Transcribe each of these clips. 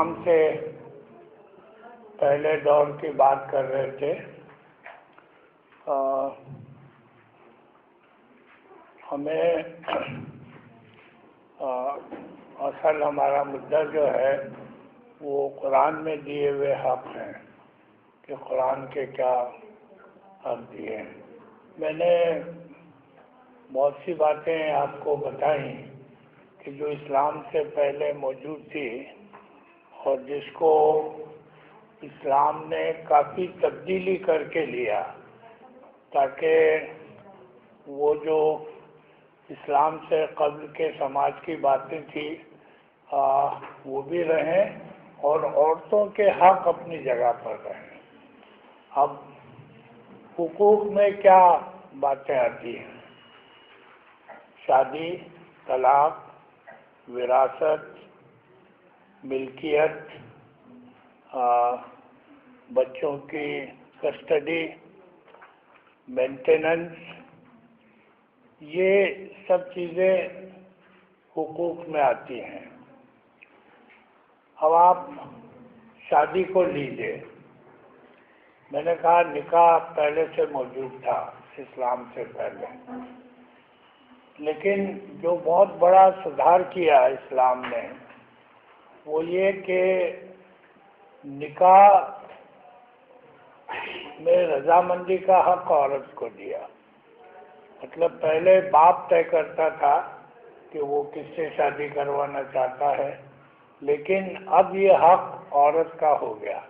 اسلام سے پہلے دور کی بات کر رہے تھے. ہمیں اصل ہمارا مدعا جو ہے وہ قرآن میں دیے ہوئے حق ہیں کہ قرآن کے کیا حق دیے ہیں. میں نے بہت سی باتیں آپ کو بتائیں کہ جو اسلام سے پہلے موجود تھی اور جس کو اسلام نے کافی تبدیلی کر کے لیا تاکہ وہ جو اسلام سے قبل کے سماج کی باتیں تھیں وہ بھی رہیں اور عورتوں کے حق اپنی جگہ پر رہیں. اب حقوق میں کیا باتیں آتی ہیں؟ شادی، طلاق، وراثت، ملکیت، بچوں کی کسٹڈی، مینٹیننس، یہ سب چیزیں حقوق میں آتی ہیں. اب آپ شادی کو لیجئے. میں نے کہا نکاح پہلے سے موجود تھا اسلام سے پہلے، لیکن جو بہت بڑا سدھار کیا اسلام نے وہ یہ کہ نکاح میں رضامندی کا حق عورت کو دیا. مطلب پہلے باپ طے کرتا تھا کہ وہ کس سے شادی کروانا چاہتا ہے، لیکن اب یہ حق عورت کا ہو گیا.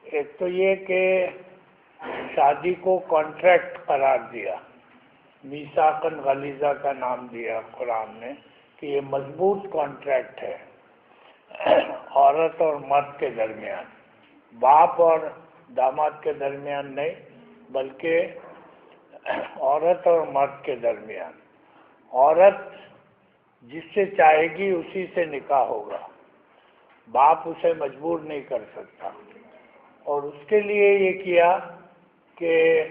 ایک تو یہ کہ شادی کو کانٹریکٹ قرار دیا، میثاقاً غلیظہ کا نام دیا قرآن نے کہ یہ مضبوط کانٹریکٹ ہے عورت اور مرد کے درمیان، باپ اور داماد کے درمیان نہیں بلکہ عورت اور مرد کے درمیان. عورت جس سے چاہے گی اسی سے نکاح ہوگا، باپ اسے مجبور نہیں کر سکتا. اور اس کے لیے یہ کیا کہ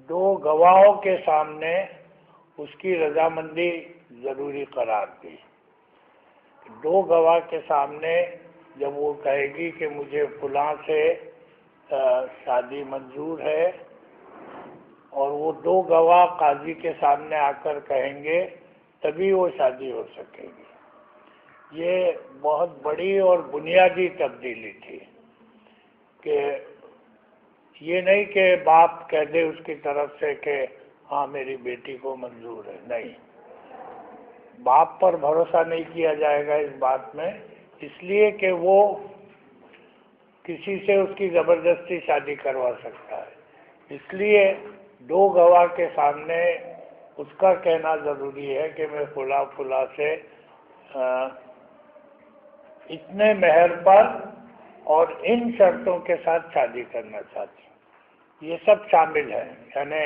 دو گواہوں کے سامنے اس کی رضامندی ضروری قرار دی. دو گواہ کے سامنے جب وہ کہے گی کہ مجھے فلاں سے شادی منظور ہے اور وہ دو گواہ قاضی کے سامنے آ کر کہیں گے تبھی وہ شادی ہو سکے گی. یہ بہت بڑی اور بنیادی تبدیلی تھی کہ یہ نہیں کہ باپ کہہ دے اس کی طرف سے کہ ہاں میری بیٹی کو منظور ہے. نہیں، باپ پر بھروسہ نہیں کیا جائے گا اس بات میں، اس لیے کہ وہ کسی سے اس کی زبردستی شادی کروا سکتا ہے. اس لیے دو گواہ کے سامنے اس کا کہنا ضروری ہے کہ میں فلاں فلاں سے اتنے مہر پر اور ان شرطوں کے ساتھ شادی کرنا چاہتی ہوں. یہ سب شامل ہے. یعنی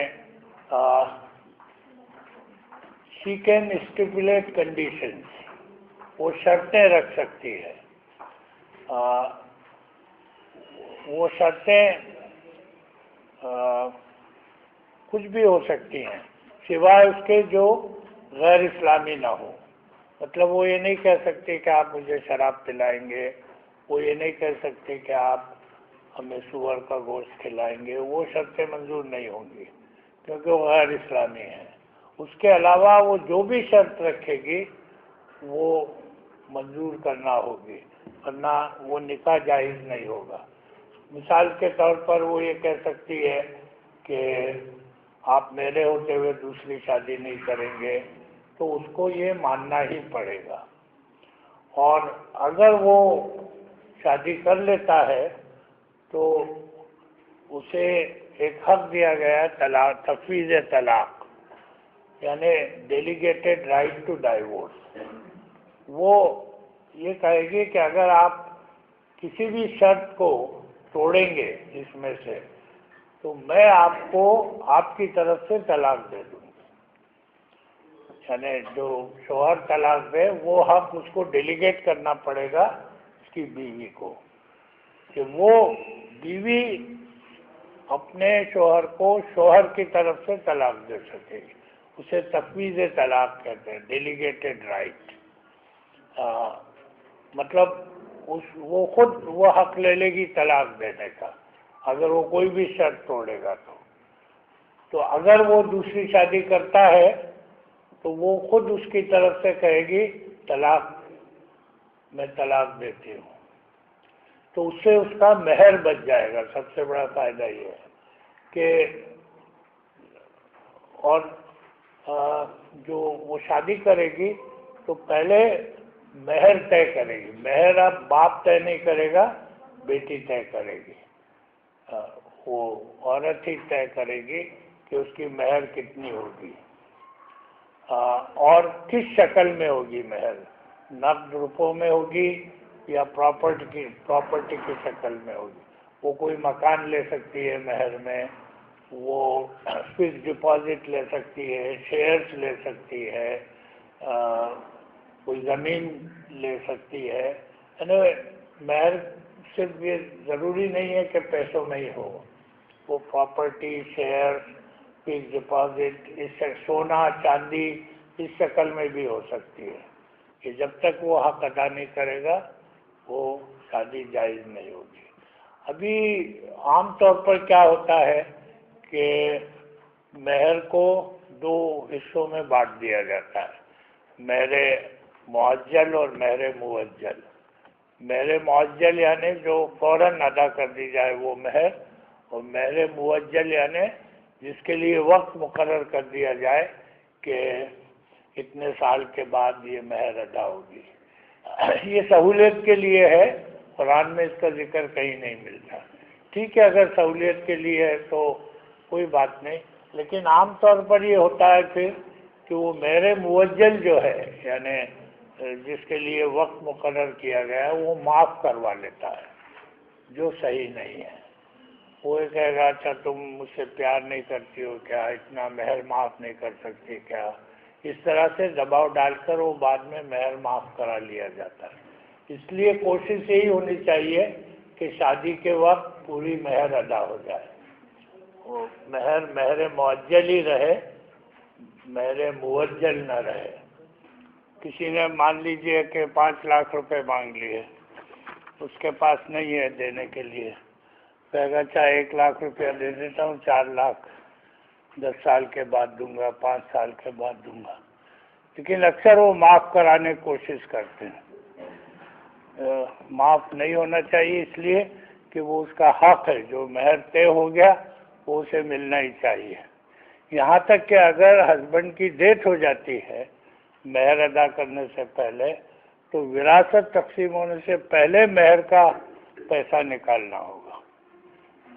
she can stipulate conditions، وہ شرطیں رکھ سکتی ہے. وہ شرطیں کچھ بھی ہو سکتی ہیں سوائے اس کے جو غیر اسلامی نہ ہو. مطلب وہ یہ نہیں کہہ سکتے کہ آپ مجھے شراب پلائیں گے، وہ یہ نہیں کہہ سکتے کہ آپ ہمیں سور کا گوشت کھلائیں گے. وہ شرطیں منظور نہیں ہوں گی کیونکہ وہ غیر اسلامی ہیں. اس کے علاوہ وہ جو بھی شرط رکھے گی وہ منظور کرنا ہوگی، ورنہ وہ نکاح جائز نہیں ہوگا. مثال کے طور پر وہ یہ کہہ سکتی ہے کہ آپ میرے ہوتے ہوئے دوسری شادی نہیں کریں گے، تو اس کو یہ ماننا ہی پڑے گا. اور اگر وہ شادی کر لیتا ہے تو اسے ایک حق دیا گیا طلاق، تفویض طلاق، یعنی ڈیلیگیٹڈ رائٹ ٹو ڈائیورس. وہ یہ کہے گی کہ اگر آپ کسی بھی شرط کو توڑیں گے اس میں سے تو میں آپ کو آپ کی طرف سے طلاق دے دوں گی. یعنی جو شوہر طلاق دے وہ حق اس کو ڈیلیگیٹ کرنا پڑے گا اس کی بیوی کو، کہ وہ بیوی اپنے شوہر کو شوہر کی طرف سے طلاق دے سکے گی. اسے تفویض طلاق کہتے ہیں، ڈیلیگیٹڈ رائٹ. مطلب وہ خود وہ حق لے لے گی طلاق دینے کا، اگر وہ کوئی بھی شرط توڑے گا تو اگر وہ دوسری شادی کرتا ہے تو وہ خود اس کی طرف سے کہے گی میں طلاق دیتی ہوں، تو اس سے اس کا مہر بچ جائے گا۔ سب سے بڑا فائدہ یہ ہے کہ اور جو وہ شادی کرے گی تو پہلے مہر طے کرے گی۔ مہر اب باپ طے نہیں کرے گا، بیٹی طے کرے گی۔ وہ عورت ہی طے کرے گی کہ اس کی مہر کتنی ہوگی اور کس شکل میں ہوگی مہر، نقد روپوں میں ہوگی یا پراپرٹی کی شکل میں ہوگی۔ وہ کوئی مکان لے سکتی ہے مہر میں، وہ فکس ڈپازٹ لے سکتی ہے، شیئرز لے سکتی ہے، کوئی زمین لے سکتی ہے۔ یعنی مہر صرف یہ ضروری نہیں ہے کہ پیسوں میں ہی ہو، وہ پراپرٹی، شیئر، فکس ڈپازٹ، سونا چاندی اس شکل میں بھی ہو سکتی ہے کہ جب تک وہ حق ادا نہیں کرے گا وہ شادی جائز نہیں ہوگی۔ ابھی عام طور پر کیا ہوتا ہے کہ مہر کو 2 حصوں میں بانٹ دیا جاتا ہے، مہر معجل اور مہر موجل۔ مہر معجل یعنی جو فوراً ادا کر دی جائے وہ مہر، اور مہر موجل یعنی جس کے لیے وقت مقرر کر دیا جائے کہ اتنے سال کے بعد یہ مہر ادا ہوگی۔ یہ سہولیت کے لیے ہے، قرآن میں اس کا ذکر کہیں نہیں ملتا۔ ٹھیک ہے، اگر سہولیت کے لیے ہے تو کوئی بات نہیں، لیکن عام طور پر یہ ہوتا ہے پھر کہ وہ مہر موجل جو ہے یعنی جس کے لیے وقت مقرر کیا گیا ہے وہ معاف کروا لیتا ہے، جو صحیح نہیں ہے۔ وہ یہ کہے گا اچھا تم مجھ سے پیار نہیں کرتی ہو کیا، اتنا مہر معاف نہیں کر سکتی کیا، اس طرح سے دباؤ ڈال کر وہ بعد میں مہر معاف کرا لیا جاتا ہے۔ اس لیے کوشش یہی ہونی چاہیے کہ شادی کے وقت پوری مہر ادا ہو جائے، وہ مہر معجل ہی رہے، مہر موجل نہ رہے۔ کسی نے مان لیجئے کہ 5 لاکھ روپے مانگ لیے، اس کے پاس نہیں ہے دینے کے لیے، کہے گا اچھا 1 لاکھ روپیہ دے دیتا ہوں، 4 لاکھ 10 سال کے بعد دوں گا، 5 سال کے بعد دوں گا، لیکن اکثر وہ معاف کرانے کی کوشش کرتے ہیں۔ معاف نہیں ہونا چاہیے، اس لیے کہ وہ اس کا حق ہے، جو مہر طے ہو گیا وہ اسے ملنا ہی چاہیے۔ یہاں تک کہ اگر ہسبینڈ کی ڈیتھ ہو جاتی ہے مہر ادا کرنے سے پہلے تو وراثت تقسیم ہونے سے پہلے مہر کا پیسہ نکالنا ہوگا۔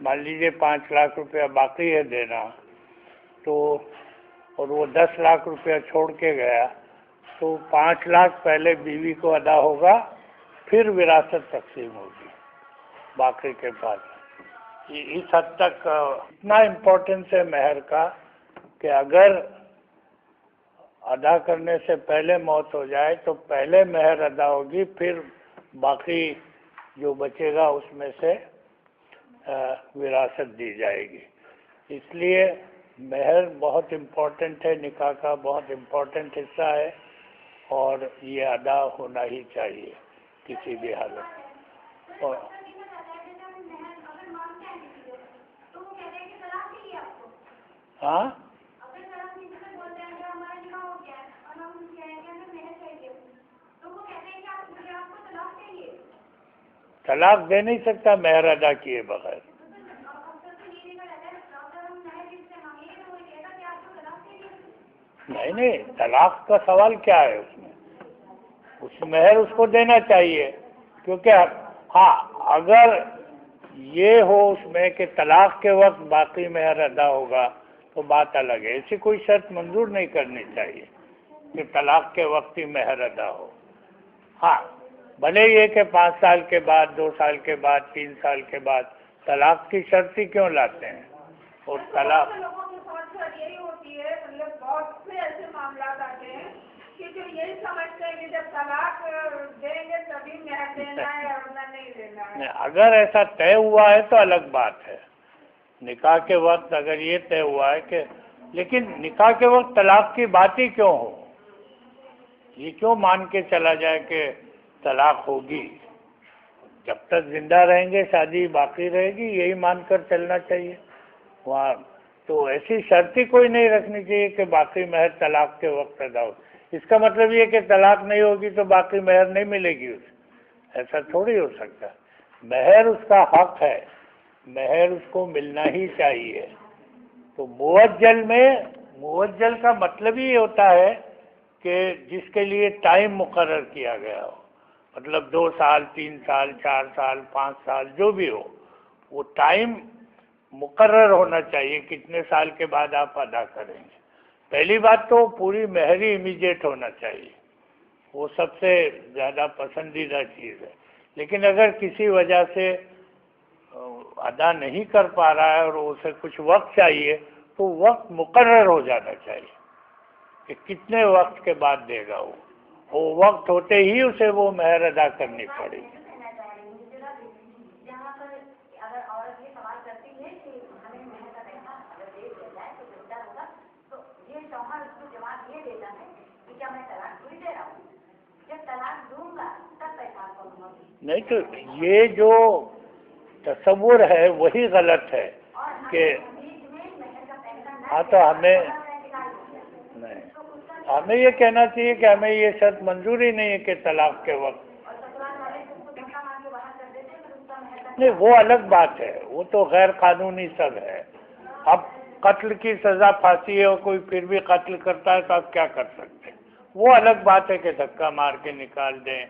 مان لیجیے 5 لاکھ روپیہ باقی ہے دینا، تو اور وہ 10 لاکھ روپیہ چھوڑ کے گیا تو 5 لاکھ پہلے بیوی کو ادا ہوگا، پھر وراثت تقسیم ہوگی باقی کے بعد۔ اس حد تک اتنا امپورٹنس ہے مہر کا کہ اگر ادا کرنے سے پہلے موت ہو جائے تو پہلے مہر ادا ہوگی، پھر باقی جو بچے گا اس میں سے وراثت دی جائے گی۔ اس لیے مہر بہت امپورٹنٹ ہے، نکاح کا بہت امپورٹنٹ حصہ ہے، اور یہ ادا ہونا ہی چاہیے کسی بھی حالت۔ اور ہاں طلاق دے نہیں سکتا مہر ادا کیے بغیر۔ نہیں، طلاق کا سوال کیا ہے اس میں؟ اس مہر اس کو دینا چاہیے، کیونکہ ہاں اگر یہ ہو اس میں کہ طلاق کے وقت باقی مہر ادا ہوگا تو بات الگ ہے، ایسی کوئی شرط منظور نہیں کرنی چاہیے کہ طلاق کے وقت ہی مہر ادا ہو۔ ہاں بھلے یہ کہ 5 سال کے بعد، 2 سال کے بعد، 3 سال کے بعد، طلاق کی شرط ہی کیوں لاتے ہیں؟ اور طلاق یہی ہوتی ہے، بہت سے ایسے معاملات آتے ہیں کہ جو یہی سمجھتے ہیں کہ جب طلاق دیں گے تبھی مہر دینا ہے ورنہ نہیں دینا ہے۔ اگر ایسا طے ہوا ہے تو الگ بات ہے، نکاح کے وقت اگر یہ طے ہوا ہے کہ، لیکن نکاح کے وقت طلاق کی بات ہی کیوں ہو؟ یہ کیوں مان کے چلا جائے کہ طلاق ہوگی؟ جب تک زندہ رہیں گے شادی باقی رہے گی، یہی مان کر چلنا چاہیے وہاں. تو ایسی شرط ہی کوئی نہیں رکھنی چاہیے کہ باقی مہر طلاق کے وقت ادا ہو. اس کا مطلب یہ کہ طلاق نہیں ہوگی تو باقی مہر نہیں ملے گی اسے، ایسا تھوڑی ہو سکتا. مہر اس کا حق ہے، مہر اس کو ملنا ہی چاہیے. تو موجل کا مطلب ہی ہوتا ہے کہ جس کے لیے ٹائم مقرر کیا گیا ہو، مطلب 2 سال 3 سال 4 سال 5 سال جو بھی ہو، وہ ٹائم مقرر ہونا چاہیے کتنے سال کے بعد آپ ادا کریں گے. پہلی بات تو پوری مہر ہی امیجیٹ ہونا چاہیے، وہ سب سے زیادہ پسندیدہ چیز ہے. لیکن اگر کسی وجہ سے ادا نہیں کر پا رہا ہے اور اسے کچھ وقت چاہیے تو وقت مقرر ہو جانا چاہیے کہ کتنے وقت کے بعد دے گا. وہ وقت ہوتے ہی اسے وہ مہر ادا کرنی پڑے گی. نہیں تو یہ جو تصور ہے وہی غلط ہے کہ ہاں تو ہمیں یہ کہنا چاہیے کہ ہمیں یہ شرط منظور ہی نہیں ہے کہ طلاق کے وقت. نہیں وہ الگ بات ہے، وہ تو غیر قانونی سب ہے. اب قتل کی سزا پھانسی ہے اور کوئی پھر بھی قتل کرتا ہے تو آپ کیا کر سکتے ہیں؟ وہ الگ بات ہے کہ دھکا مار کے نکال دیں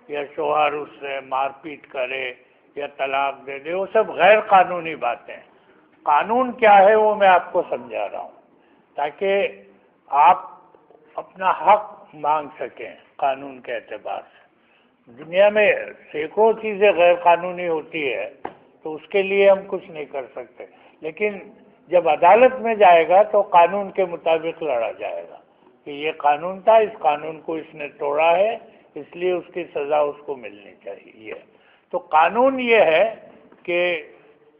یا شوہر اس سے مار پیٹ کرے یا طلاق دے دے، وہ سب غیر قانونی باتیں. قانون کیا ہے وہ میں آپ کو سمجھا رہا ہوں تاکہ آپ اپنا حق مانگ سکیں قانون کے اعتبار سے. دنیا میں سینکڑوں چیزیں غیر قانونی ہوتی ہے تو اس کے لیے ہم کچھ نہیں کر سکتے، لیکن جب عدالت میں جائے گا تو قانون کے مطابق لڑا جائے گا کہ یہ قانون تھا، اس قانون کو اس نے توڑا ہے، اس لیے اس کی سزا اس کو ملنی چاہیے. تو قانون یہ ہے کہ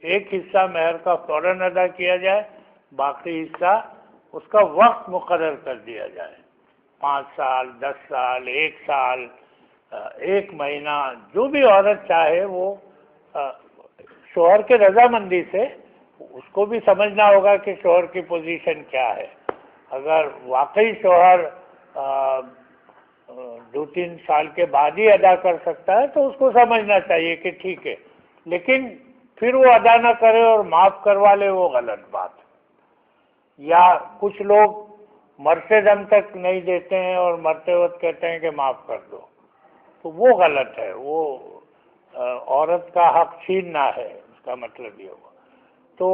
ایک حصہ مہر کا فوراً ادا کیا جائے، باقی حصہ اس کا وقت مقرر کر دیا جائے. 5 سال 10 سال 1 سال 1 مہینہ، جو بھی عورت چاہے وہ شوہر کے رضامندی سے. اس کو بھی سمجھنا ہوگا کہ شوہر کی پوزیشن کیا ہے. اگر واقعی شوہر 2-3 سال کے بعد ہی ادا کر سکتا ہے تو اس کو سمجھنا چاہیے کہ ٹھیک ہے، لیکن پھر وہ ادا نہ کرے اور معاف کروا لے، وہ غلط بات ہے. یا کچھ لوگ مرتے دم تک نہیں دیتے ہیں اور مرتے وقت کہتے ہیں کہ معاف کر دو، تو وہ غلط ہے. وہ عورت کا حق چھیننا ہے، اس کا مطلب یہ ہوا. تو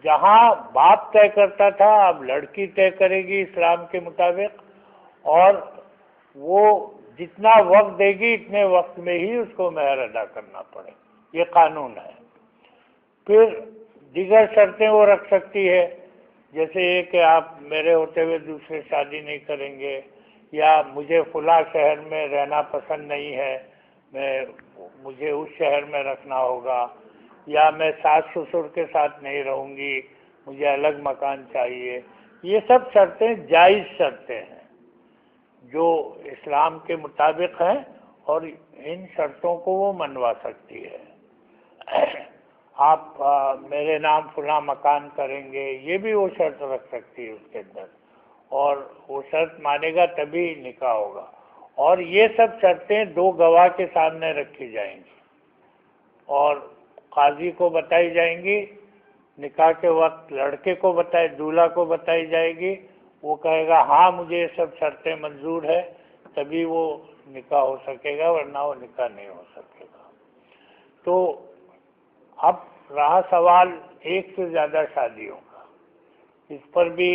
جہاں باپ طے کرتا تھا اب لڑکی طے کرے گی اسلام کے مطابق، اور وہ جتنا وقت دے گی اتنے وقت میں ہی اس کو مہر ادا کرنا پڑے. یہ قانون ہے. پھر دیگر شرطیں وہ رکھ سکتی ہے، جیسے یہ کہ آپ میرے ہوتے ہوئے دوسرے شادی نہیں کریں گے، یا مجھے فلاں شہر میں رہنا پسند نہیں ہے، مجھے اس شہر میں رکھنا ہوگا، یا میں ساس سسر کے ساتھ نہیں رہوں گی، مجھے الگ مکان چاہیے. یہ سب شرطیں جائز شرطیں ہیں جو اسلام کے مطابق ہیں، اور ان شرطوں کو وہ منوا سکتی ہے. آپ میرے نام فلاں مکان کریں گے، یہ بھی وہ شرط رکھ سکتی ہے اس کے اندر، اور وہ شرط مانے گا تبھی نکاح ہوگا. اور یہ سب شرطیں 2 گواہ کے سامنے رکھی جائیں گی اور قاضی کو بتائی جائیں گی. نکاح کے وقت لڑکے کو دولہا کو بتائی جائے گی. وہ کہے گا ہاں مجھے یہ سب شرطیں منظور ہے، تبھی وہ نکاح ہو سکے گا، ورنہ وہ نکاح نہیں ہو سکے گا. تو اب رہا سوال ایک سے زیادہ شادیوں کا. اس پر بھی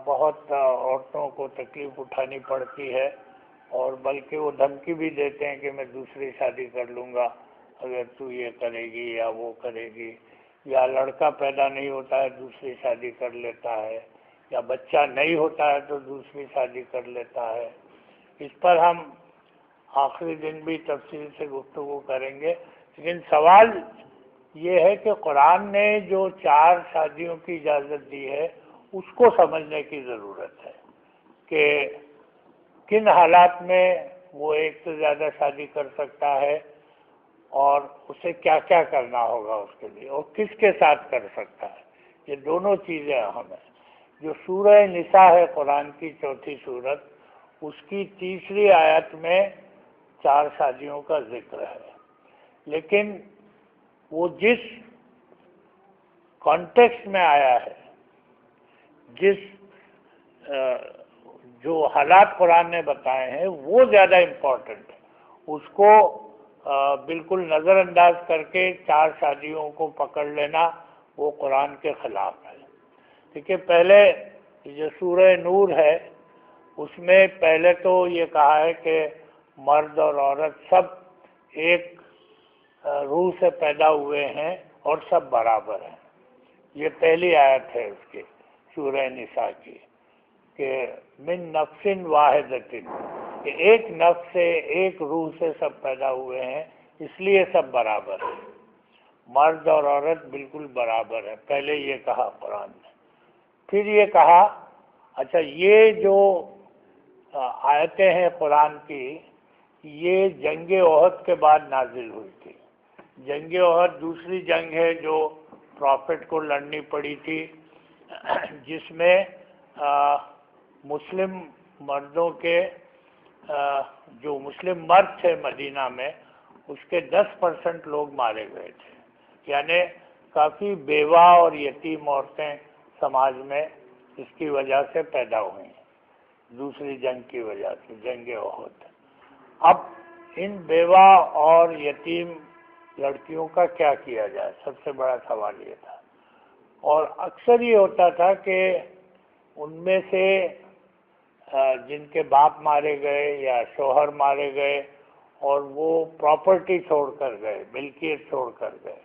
بہت عورتوں کو تکلیف اٹھانی پڑتی ہے، اور بلکہ وہ دھمکی بھی دیتے ہیں کہ میں دوسری شادی کر لوں گا اگر تو یہ کرے گی یا وہ کرے گی. یا لڑکا پیدا نہیں ہوتا ہے دوسری شادی کر لیتا ہے، یا بچہ نہیں ہوتا ہے تو دوسری شادی کر لیتا ہے. اس پر ہم آخری دن بھی تفصیل سے گفتگو کریں گے. لیکن سوال یہ ہے کہ قرآن نے جو 4 شادیوں کی اجازت دی ہے اس کو سمجھنے کی ضرورت ہے کہ کن حالات میں وہ ایک سے زیادہ شادی کر سکتا ہے، اور اسے کیا کیا کرنا ہوگا اس کے لیے، اور کس کے ساتھ کر سکتا ہے، یہ دونوں چیزیں اہم ہیں۔ جو سورہ نساء ہے قرآن کی چوتھی سورت، اس کی تیسری آیت میں 4 شادیوں کا ذکر ہے، لیکن وہ جس کانٹیکسٹ میں آیا ہے، جس جو حالات قرآن نے بتائے ہیں وہ زیادہ امپورٹنٹ ہے۔ اس کو بالکل نظر انداز کر کے 4 شادیوں کو پکڑ لینا وہ قرآن کے خلاف ہے۔ دیکھیے پہلے جو سورہ نور ہے اس میں پہلے تو یہ کہا ہے کہ مرد اور عورت سب ایک روح سے پیدا ہوئے ہیں اور سب برابر ہیں۔ یہ پہلی آیت ہے اس کی سورہ نساء کی، کہ من نفس واحدۃ، کہ ایک نفس سے ایک روح سے سب پیدا ہوئے ہیں، اس لیے سب برابر ہیں، مرد اور عورت بالکل برابر ہیں، پہلے یہ کہا قرآن نے۔ پھر یہ کہا اچھا یہ جو آیتیں ہیں قرآن کی، یہ جنگ احد کے بعد نازل ہوئی تھی۔ جنگ احد دوسری جنگ ہے جو پروفٹ کو لڑنی پڑی تھی، جس میں مسلم مردوں کے جو مسلم مرد تھے مدینہ میں، اس کے 10% لوگ مارے گئے تھے، یعنی کافی بیوہ اور یتیم عورتیں سماج میں اس کی وجہ سے پیدا ہوئیں، دوسری جنگ کی وجہ سے، جنگ احد۔ اب ان بیوہ اور یتیم لڑکیوں کا کیا کیا جائے، سب سے بڑا سوال یہ تھا، اور اکثر یہ ہوتا تھا کہ ان میں سے جن کے باپ مارے گئے یا شوہر مارے گئے اور وہ پراپرٹی چھوڑ کر گئے، ملکیت چھوڑ کر گئے،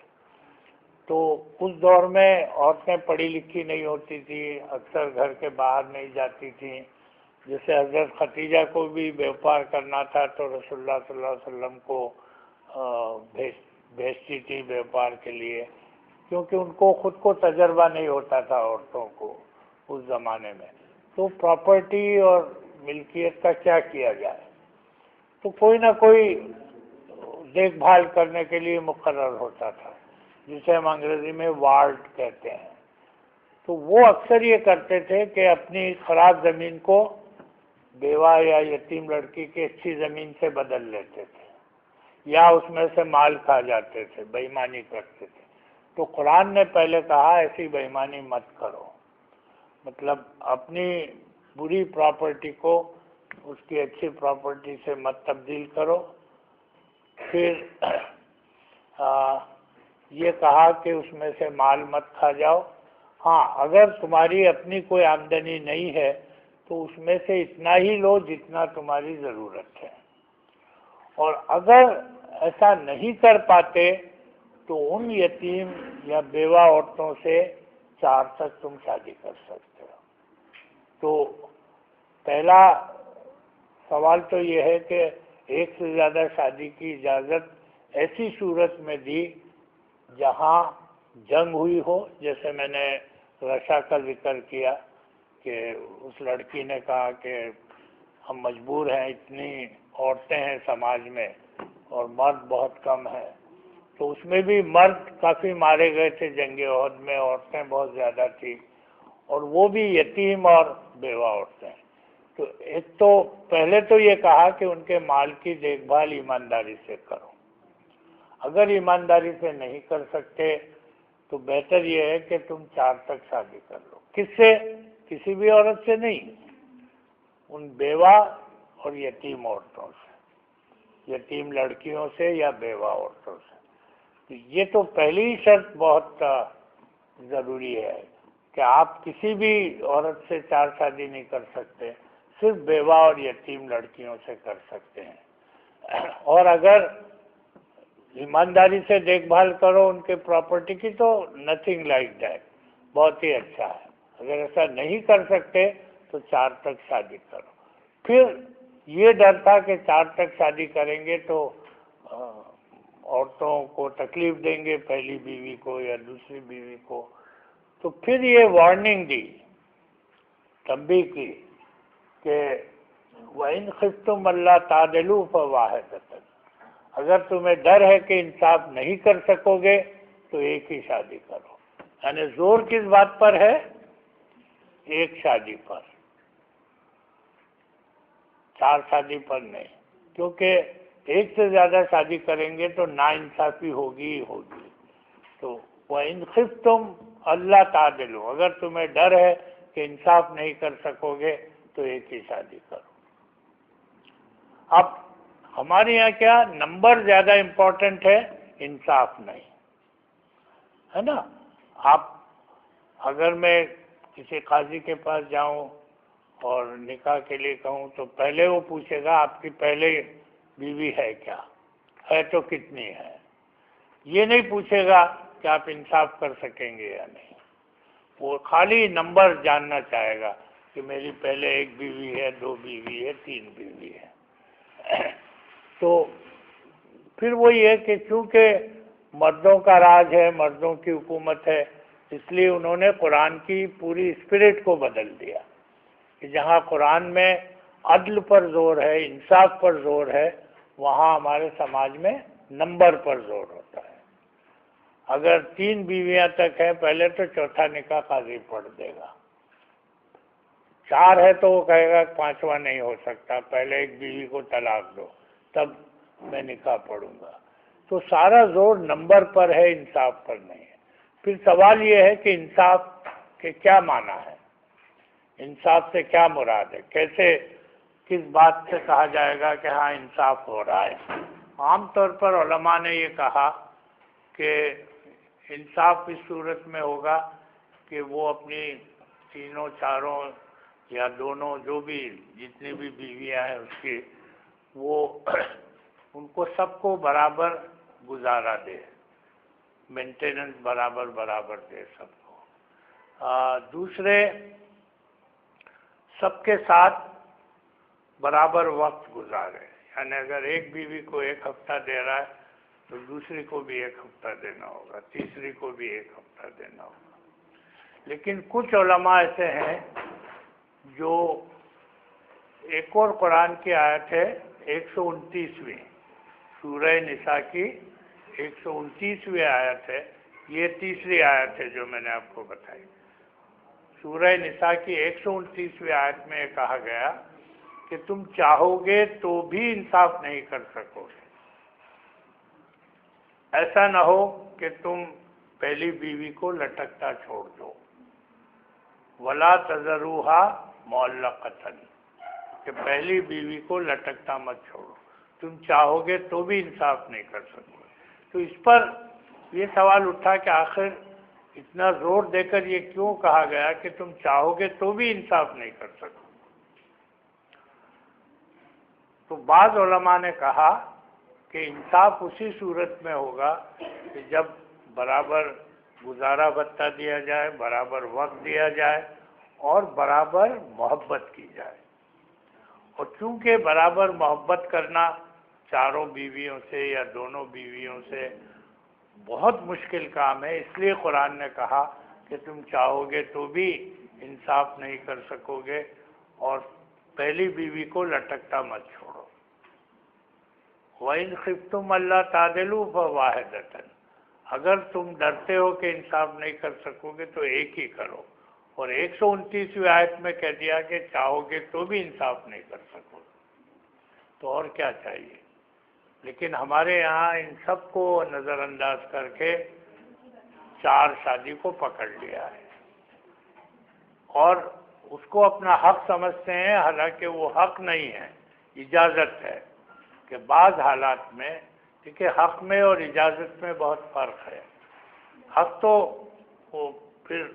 تو اس دور میں عورتیں پڑھی لکھی نہیں ہوتی تھی، اکثر گھر کے باہر نہیں جاتی تھیں۔ جیسے حضرت خدیجہ کو بھی بیوپار کرنا تھا تو رسول اللہ صلی اللہ علیہ وسلم کو بھیجتی تھی بیوپار کے لیے، کیونکہ ان کو خود کو تجربہ نہیں ہوتا تھا عورتوں کو اس زمانے میں۔ تو پراپرٹی اور ملکیت کا کیا کیا جائے، تو کوئی نہ کوئی دیکھ بھال کرنے کے لیے مقرر ہوتا تھا، جسے ہم انگریزی میں وارڈ کہتے ہیں۔ تو وہ اکثر یہ کرتے تھے کہ اپنی خراب زمین کو بیوہ یا یتیم لڑکی کی اچھی زمین سے بدل لیتے تھے، یا اس میں سے مال کھا جاتے تھے، بے ایمانی کرتے تھے۔ تو قرآن نے پہلے کہا ایسی بے ایمانی مت کرو، مطلب اپنی بری پراپرٹی کو اس کی اچھی پراپرٹی سے مت تبدیل کرو۔ پھر یہ کہا کہ اس میں سے مال مت کھا جاؤ، ہاں اگر تمہاری اپنی کوئی آمدنی نہیں ہے تو اس میں سے اتنا ہی لو جتنا تمہاری ضرورت ہے، اور اگر ایسا نہیں کر پاتے تو ان یتیم یا بیوہ عورتوں سے 4 تک تم شادی کر سکتے ہو۔ تو پہلا سوال تو یہ ہے کہ ایک سے زیادہ شادی کی اجازت ایسی صورت میں دی جہاں جنگ ہوئی ہو، جیسے میں نے رشا کا ذکر کیا کہ اس لڑکی نے کہا کہ ہم مجبور ہیں، اتنی عورتیں ہیں سماج میں اور مرد بہت کم ہیں، تو اس میں بھی مرد کافی مارے گئے تھے جنگ احد میں، عورتیں بہت زیادہ تھیں، اور وہ بھی یتیم اور بیوہ عورتیں۔ تو ایک تو پہلے تو یہ کہا کہ ان کے مال کی دیکھ بھال ایمانداری سے کرو، اگر ایمانداری سے نہیں کر سکتے تو بہتر یہ ہے کہ تم 4 تک شادی کر لو۔ کس سے؟ کسی بھی عورت سے نہیں، ان بیوہ اور یتیم عورتوں سے، یتیم لڑکیوں سے یا بیوہ عورتوں سے۔ تو یہ تو پہلی شرط بہت ضروری ہے کہ آپ کسی بھی عورت سے 4 شادی نہیں کر سکتے، صرف بیوہ اور یتیم لڑکیوں سے کر سکتے ہیں۔ اور اگر ایمانداری سے دیکھ بھال کرو ان کے پراپرٹی کی تو نتھنگ لائک دیٹ، بہت ہی اچھا ہے۔ اگر ایسا نہیں کر سکتے تو 4 تک شادی کرو۔ پھر یہ ڈر تھا کہ 4 تک شادی کریں گے تو عورتوں کو تکلیف دیں گے، پہلی بیوی کو یا دوسری بیوی کو، تو پھر یہ وارننگ دی، تنبیہ کی کہ وَإِنْ خِفْتُمْ أَلَّا تَعْدِلُوا فَوَاحِدَةً، اگر تمہیں ڈر ہے کہ انصاف نہیں کر سکو گے تو ایک ہی شادی کرو. یعنی زور کس بات پر ہے؟ ایک شادی پر، 4 شادی پر نہیں، کیونکہ ایک سے زیادہ شادی کریں گے تو ناانصافی ہوگی ہی ہوگی. تو وَإِنْ خِفْتُمْ أَلَّا تَعْدِلُوا، اگر تمہیں ڈر ہے کہ انصاف نہیں کر سکو گے تو ایک ہی شادی کرو. اب ہمارے یہاں کیا نمبر زیادہ امپورٹنٹ ہے، انصاف نہیں ہے نا. آپ اگر میں کسی قاضی کے پاس جاؤں اور نکاح کے لیے کہوں تو پہلے وہ پوچھے گا آپ کی پہلے بیوی ہے کیا، ہے تو کتنی ہے. یہ نہیں پوچھے گا کہ آپ انصاف کر سکیں گے یا نہیں. وہ خالی نمبر جاننا چاہے گا کہ میری پہلے 1 بیوی ہے، 2 بیوی ہے، 3 بیوی ہے. تو پھر وہی ہے کہ چونکہ مردوں کا راج ہے، مردوں کی حکومت ہے، اس لیے انہوں نے قرآن کی پوری اسپرٹ کو بدل دیا کہ جہاں قرآن میں عدل پر زور ہے، انصاف پر زور ہے، وہاں ہمارے سماج میں نمبر پر زور ہوتا ہے. اگر 3 بیویاں تک ہیں پہلے تو چوتھا نکاح قاضی پڑھ دے گا. 4 ہے تو وہ کہے گا 5واں نہیں ہو سکتا، پہلے 1 بیوی کو طلاق دو تب میں نکاح پڑھوں گا. تو سارا زور نمبر پر ہے، انصاف پر نہیں ہے. پھر سوال یہ ہے کہ انصاف کے کیا معنی ہے، انصاف سے کیا مراد ہے، کیسے کس بات سے کہا جائے گا کہ ہاں انصاف ہو رہا ہے. عام طور پر علماء نے یہ کہا کہ انصاف اس صورت میں ہوگا کہ وہ اپنی 3 4 یا دونوں جو بھی جتنی بھی بیویاں ہیں اس کی، وہ ان کو سب کو برابر گزارا دے، مینٹیننس برابر دے سب کو. دوسرے سب کے ساتھ برابر وقت گزارے. یعنی اگر ایک بیوی کو 1 ہفتہ دے رہا ہے تو دوسری کو بھی 1 ہفتہ دینا ہوگا، تیسری کو بھی 1 ہفتہ دینا ہوگا. لیکن کچھ علماء ایسے ہیں جو ایک اور قرآن کی آیت ہے 129ویں سورہ نساء کی 129ویں آیت ہے، یہ تیسری آیت ہے جو میں نے آپ کو بتائی. سورہ نساء کی 129ویں آیت میں یہ کہا گیا کہ تم چاہو گے تو بھی انصاف نہیں کر سکو گے. ایسا نہ ہو کہ تم پہلی بیوی کو لٹکتا چھوڑ دو. وَلَا تَذَرُوهَا مُعَلَّقَةً، کہ پہلی بیوی کو لٹکتا مت چھوڑو. تم چاہو گے تو بھی انصاف نہیں کر سکو گے. تو اس پر یہ سوال اٹھا کہ آخر اتنا زور دے کر یہ کیوں کہا گیا کہ تم چاہو گے تو بھی انصاف نہیں کر سکو. تو بعض علماء نے کہا کہ انصاف اسی صورت میں ہوگا کہ جب برابر گزارا بھتہ دیا جائے، برابر وقت دیا جائے اور برابر محبت کی جائے. اور چونکہ برابر محبت کرنا 4 بیویوں سے یا دونوں بیویوں سے بہت مشکل کام ہے، اس لیے قرآن نے کہا کہ تم چاہو گے تو بھی انصاف نہیں کر سکو گے اور پہلی بیوی کو لٹکتا مت چھوڑو. وَإِنْ خِفْتُمْ أَلَّا تَعْدِلُوا فَوَاحِدَةً، اگر تم ڈرتے ہو کہ انصاف نہیں کر سکو گے تو ایک ہی کرو. اور 129ویں آیت میں کہہ دیا کہ چاہو گے تو بھی انصاف نہیں کر سکو گے، تو اور کیا چاہیے. لیکن ہمارے یہاں ان سب کو نظر انداز کر کے 4 شادی کو پکڑ لیا ہے اور اس کو اپنا حق سمجھتے ہیں، حالانکہ وہ حق نہیں ہے، اجازت ہے. کہ بعض حالات میں دیکھیے حق میں اور اجازت میں بہت فرق ہے. حق تو وہ پھر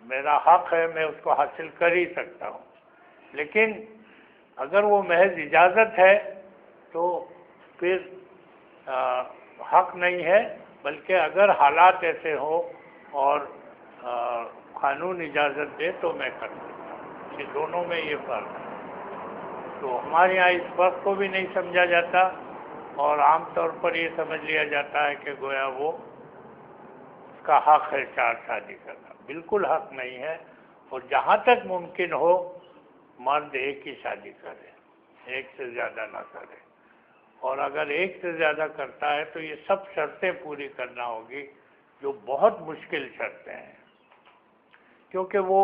میرا حق ہے، میں اس کو حاصل کر ہی سکتا ہوں. لیکن اگر وہ محض اجازت ہے تو پھر حق نہیں ہے، بلکہ اگر حالات ایسے ہوں اور قانون اجازت دے تو میں کر سکتا ہوں. کہ دونوں میں یہ فرق ہے. تو ہمارے یہاں اس فرق کو بھی نہیں سمجھا جاتا اور عام طور پر یہ سمجھ لیا جاتا ہے کہ گویا وہ اس کا حق ہے 4 شادی کرنا. بالکل حق نہیں ہے. اور جہاں تک ممکن ہو مرد ایک ہی شادی کرے، ایک سے زیادہ نہ کرے. اور اگر ایک سے زیادہ کرتا ہے تو یہ سب شرطیں پوری کرنا ہوگی، جو بہت مشکل شرطیں ہیں، کیونکہ وہ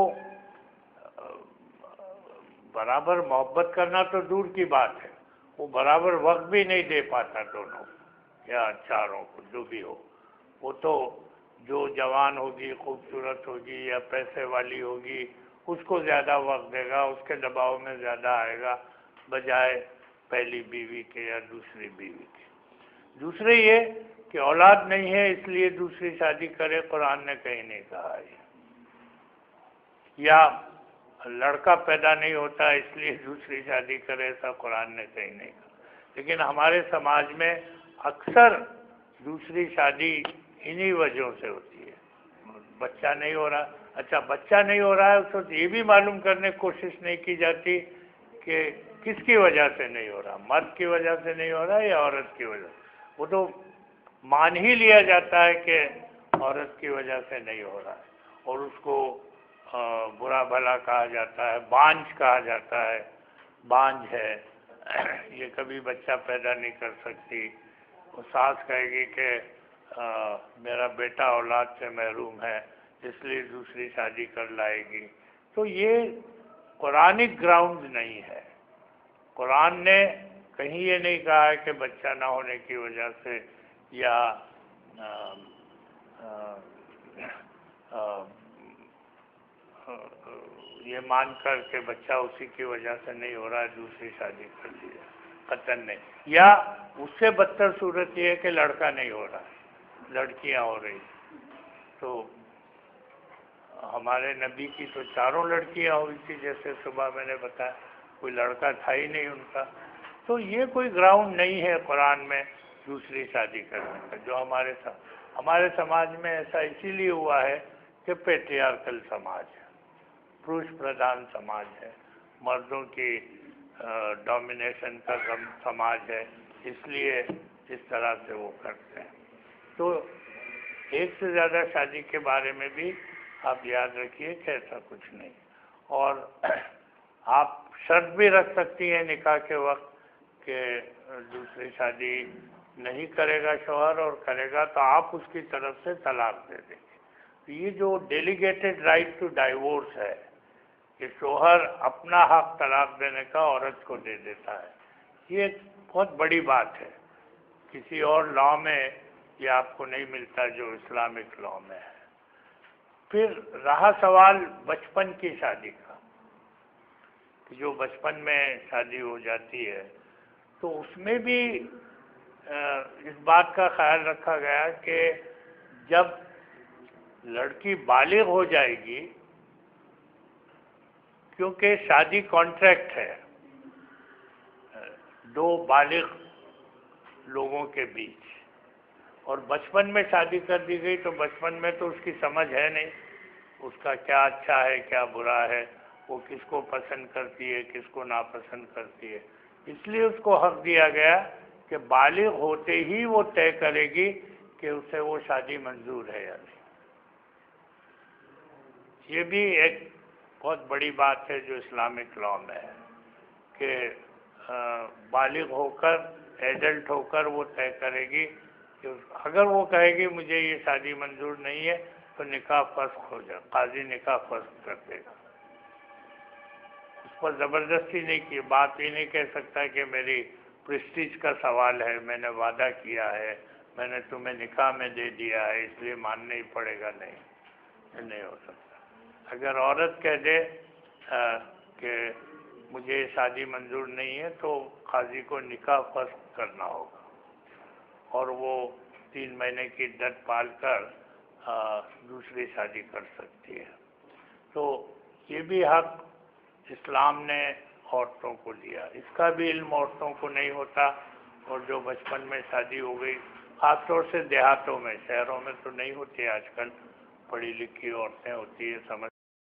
برابر محبت کرنا تو دور کی بات ہے، وہ برابر وقت بھی نہیں دے پاتا دونوں یا چاروں کو، جو بھی ہو۔ وہ تو جو جوان ہوگی، خوبصورت ہوگی یا پیسے والی ہوگی، اس کو زیادہ وقت دے گا، اس کے دباؤ میں زیادہ آئے گا بجائے پہلی بیوی کے یا دوسری بیوی کے۔ دوسرے یہ کہ اولاد نہیں ہے اس لیے دوسری شادی کرے، قرآن نے کہیں نہیں کہا ہے، یا لڑکا پیدا نہیں ہوتا اس لیے دوسری شادی کرے، ایسا قرآن نے کہیں نہیں کہا۔ لیکن ہمارے سماج میں اکثر دوسری شادی انہی وجہوں سے ہوتی ہے، بچہ نہیں ہو رہا۔ اچھا بچہ نہیں ہو رہا ہے، اس وقت یہ بھی معلوم کرنے کی کوشش نہیں کی جاتی کہ کس کی وجہ سے نہیں ہو رہا، مرد کی وجہ سے نہیں ہو رہا یا عورت کی وجہ سے۔ وہ تو مان ہی لیا جاتا ہے کہ عورت کی وجہ سے نہیں ہو رہا ہے، اور اس کو برا بھلا کہا جاتا ہے، بانجھ کہا جاتا ہے، بانجھ ہے، یہ کبھی بچہ پیدا نہیں کر سکتی۔ وہ ساس کہے گی کہ میرا بیٹا اولاد سے محروم ہے، اس لیے دوسری شادی کر لائے گی۔ تو یہ قرآنک گراؤنڈ نہیں ہے۔ قرآن نے کہیں یہ نہیں کہا ہے کہ بچہ نہ ہونے کی وجہ سے یا یہ مان کر کہ بچہ اسی کی وجہ سے نہیں ہو رہا ہے دوسری شادی کر لی ہے، قطعاً نہیں۔ یا اس سے بدتر صورت یہ ہے کہ لڑکا نہیں ہو رہا ہے، لڑکیاں ہو رہی، تو ہمارے نبی کی تو چاروں لڑکیاں ہوئی تھی، جیسے صبح میں نے بتایا، کوئی لڑکا تھا ہی نہیں ان کا۔ تو یہ کوئی گراؤنڈ نہیں ہے قرآن میں دوسری شادی کرنے کا، جو ہمارے سماج میں ایسا اسی لیے ہوا ہے کہ پیٹریارکل سماج ہے، پروش پردھان سماج ہے، مردوں کی ڈومینیشن کا سماج ہے، اس لیے اس طرح سے وہ کرتے ہیں۔ تو ایک سے زیادہ شادی کے بارے میں بھی آپ یاد رکھیے کہ ایسا کچھ نہیں، اور آپ شرط بھی رکھ سکتی ہیں نکاح کے وقت کہ دوسری شادی نہیں کرے گا شوہر، اور کرے گا تو آپ اس کی طرف سے طلاق دے دیں گے۔ یہ جو ڈیلیگیٹڈ رائٹ ٹو ڈائیورس ہے کہ شوہر اپنا حق طلاق دینے کا عورت کو دے دیتا ہے، یہ ایک بہت بڑی بات ہے، کسی اور لا میں یہ آپ کو نہیں ملتا جو اسلامک لا میں ہے۔ پھر رہا سوال بچپن کی شادی کا، کہ جو بچپن میں شادی ہو جاتی ہے، تو اس میں بھی اس بات کا خیال رکھا گیا کہ جب لڑکی بالغ ہو جائے گی، کیونکہ شادی کانٹریکٹ ہے دو بالغ لوگوں کے بیچ، اور بچپن میں شادی کر دی گئی تو بچپن میں تو اس کی سمجھ ہے نہیں، اس کا کیا اچھا ہے کیا برا ہے، وہ کس کو پسند کرتی ہے کس کو ناپسند کرتی ہے۔ اس لیے اس کو حق دیا گیا کہ بالغ ہوتے ہی وہ طے کرے گی کہ اسے وہ شادی منظور ہے یا نہیں۔ یہ بھی ایک بہت بڑی بات ہے جو اسلامک لا میں ہے کہ بالغ ہو کر ایڈلٹ ہو کر وہ طے کرے گی کہ اگر وہ کہے گی مجھے یہ شادی منظور نہیں ہے تو نکاح فسخ ہو جائے، قاضی نکاح فسخ کر دے گا۔ اس پر زبردستی نہیں کی، بات یہ نہیں کہہ سکتا کہ میری پریسٹیج کا سوال ہے، میں نے وعدہ کیا ہے، میں نے تمہیں نکاح میں دے دیا ہے اس لیے ماننا ہی پڑے گا، نہیں، یہ نہیں ہو سکتا۔ اگر عورت کہہ دے کہ مجھے شادی منظور نہیں ہے تو قاضی کو نکاح فسخ کرنا ہوگا، اور وہ 3 مہینے کی عدت پال کر دوسری شادی کر سکتی ہے۔ تو یہ بھی حق اسلام نے عورتوں کو دیا، اس کا بھی علم عورتوں کو نہیں ہوتا، اور جو بچپن میں شادی ہو گئی، خاص طور سے دیہاتوں میں، شہروں میں تو نہیں ہوتی آج کل، پڑھی لکھی عورتیں ہوتی ہیں، سمجھ